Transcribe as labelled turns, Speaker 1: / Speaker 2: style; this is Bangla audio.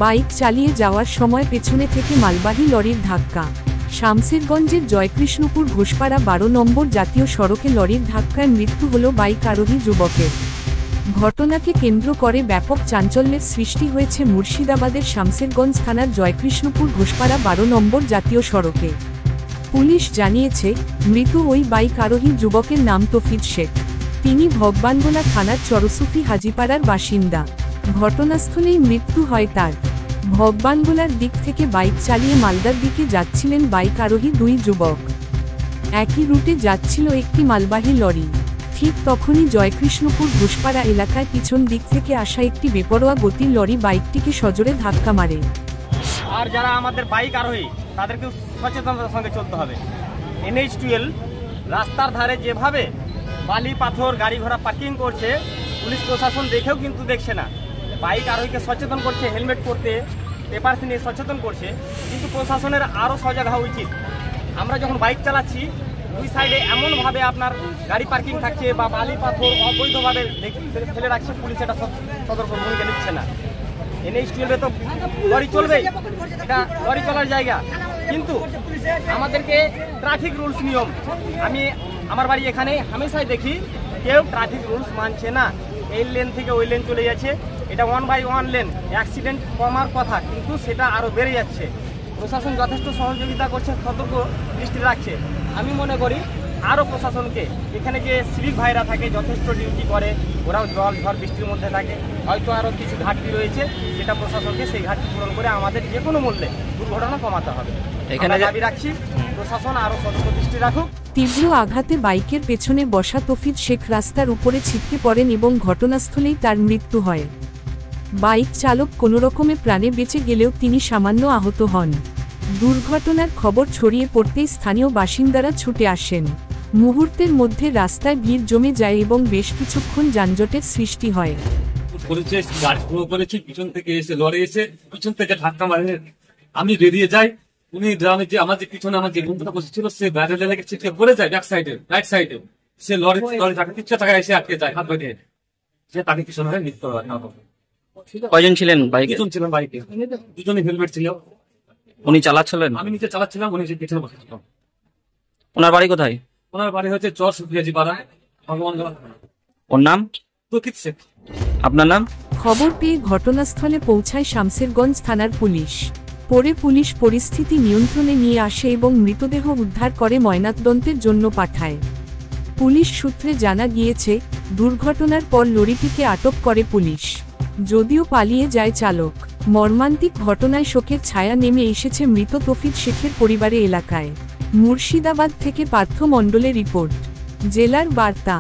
Speaker 1: বাইক চালিয়ে যাওয়ার সময় পেছনে থেকে মালবাহী লরির ধাক্কা। শামসেরগঞ্জের জয়কৃষ্ণপুর ঘোষপাড়া 12 নম্বর জাতীয় সড়কে লরির ধাক্কায় মৃত্যু হল বাইক আরোহী যুবকের। ঘটনাকে কেন্দ্র করে ব্যাপক চাঞ্চল্যের সৃষ্টি হয়েছে মুর্শিদাবাদের শামসেরগঞ্জ থানার জয়কৃষ্ণপুর ঘোষপাড়া 12 নম্বর জাতীয় সড়কে। পুলিশ জানিয়েছে, মৃত ওই বাইক আরোহী যুবকের নাম তৌফিক শেখ। তিনি ভগবানগোলা থানার চরসুফি হাজিপাড়ার বাসিন্দা। ঘটনাস্থলেই মৃত্যু হয় তার। ভগবানগোলার দিক থেকে বাইক চালিয়ে মালদার দিকে যাচ্ছিলেন বাইক আরোহী দুই যুবক। একই রুটে যাচ্ছিল একটি মালবাহী লরি। ঠিক তখনই জয়কৃষ্ণপুর ঘোষপাড়া এলাকায় পিছন দিক থেকে আসা একটি বেপরোয়া গতির লরি বাইকটিকে সজোরে ধাক্কা মারে।
Speaker 2: আর যারা আমাদের বাইক আরোহী তাদেরকে সচেতনতার সঙ্গে চলতে হবে। NH-12 রাস্তার ধারে যেভাবে বালি পাথর গাড়ি ঘোড়া পার্কিং করছে, পুলিশ প্রশাসন দেখেও কিন্তু দেখছে না। বাইক আরোহীকে সচেতন করছে, হেলমেট পরতে, পেপারস নিয়ে সচেতন করছে, কিন্তু প্রশাসনের আরও সজাগ হওয়া উচিত। আমরা যখন বাইক চালাচ্ছি, দুই সাইডে এমনভাবে আপনার গাড়ি পার্কিং থাকছে বা বালি পাথর অবৈধভাবে ফেলে রাখছে, পুলিশ এটা সতর্ক ভূমিকা নিচ্ছে না। NH-12 তো লরি চলবেই, এটা লরি চলার জায়গা, কিন্তু আমাদেরকে ট্রাফিক রুলস নিয়ম, আমি আমার বাড়ি এখানে হামেশাই দেখি কেউ ট্রাফিক রুলস মানছে না। এই লেন থেকে ওই লেন চলে যাচ্ছে, এটা 1 বাই 1 লেন। অ্যাক্সিডেন্ট কমার কথা, কিন্তু সেটা আরও বেড়ে যাচ্ছে। প্রশাসন যথেষ্ট সহযোগিতা করছে, সতর্ক দৃষ্টি রাখছে। আমি মনে করি আরও প্রশাসনকে, এখানে যে সিভিক ভাইরা থাকে যথেষ্ট ডিউটি করে, ওরাও জল ঝড় বৃষ্টির মধ্যে থাকে, হয়তো আরও কিছু ঘাটতি রয়েছে, সেটা প্রশাসনকে সেই ঘাটতি পূরণ করে আমাদের যে কোনো মূল্যে দুর্ঘটনা কমাতে হবে। এখানে দাবি রাখছি প্রশাসন আরও সতর্ক দৃষ্টি রাখুক।
Speaker 1: তীব্র আঘাতে বাইকের পেছনে বসা তৌফিক শেখ রাস্তার উপরে ছিটকে পড়েন এবং ঘটনাস্থলেই তার মৃত্যু হয়। বাইক চালক কোনোরকমে প্রাণে বেঁচে গেলেও তিনি সামান্য আহত হন। দুর্ঘটনার খবর ছড়িয়ে পড়তেই স্থানীয় বাসিন্দারা ছুটে আসেন। মুহূর্তের মধ্যে রাস্তায় ভিড় জমে যায় এবং বেশ কিছুক্ষণ যানজটের সৃষ্টি হয়।
Speaker 3: পিছন থেকে এসে লড়ে এসে পিছন থেকে ধাক্কা মারে, আমি বেরিয়ে যাই। উনি গ্রামে যে আমার যে পিছনে আমার যে বন্ধুটা বসেছিল, সে ব্যারেলে লেগে ছিটকে পড়ে যায় ব্যাক সাইডে, রাইট সাইডে। সে লরি তাকে 3 টাকা এসে আটকে যায় হাত বেঁধে, সে তাকে পিছনে মৃত্যু হয়।
Speaker 4: কয়জন ছিলেন বাইকে?
Speaker 3: দুজন ছিলেন বাইকে, দুজনই হেলমেট ছিল।
Speaker 4: উনি চালাচ্ছিলেন?
Speaker 3: আমি নিচে চালাচ্ছিলাম, উনি পিছনে বসেছিলাম।
Speaker 4: ওনার বাড়ি কোথায়?
Speaker 3: ওনার বাড়ি হচ্ছে চরসুফিয়াজি পাড়া, ভগবানগোলা।
Speaker 4: ওর নাম
Speaker 3: তৌফিক শেখ।
Speaker 4: আপনার নাম?
Speaker 1: খবর পেয়ে ঘটনাস্থলে পৌঁছায় শামসেরগঞ্জ থানার পুলিশ। পরে পুলিশ পরিস্থিতি নিয়ন্ত্রণে নিয়ে আসে এবং মৃতদেহ উদ্ধার করে ময়নাতদন্তের জন্য পাঠায়। পুলিশ সূত্রে জানা গিয়েছে, দুর্ঘটনার পর লরিটিকে আটক করে পুলিশ, যদিও পালিয়ে যায় চালক। মর্মান্তিক ঘটনায় শোকের ছায়া নেমে এসেছে মৃত তৌফিক শেখের পরিবারে এলাকায়। মুর্শিদাবাদ থেকে পার্থ মণ্ডলের রিপোর্ট, জেলার বার্তা।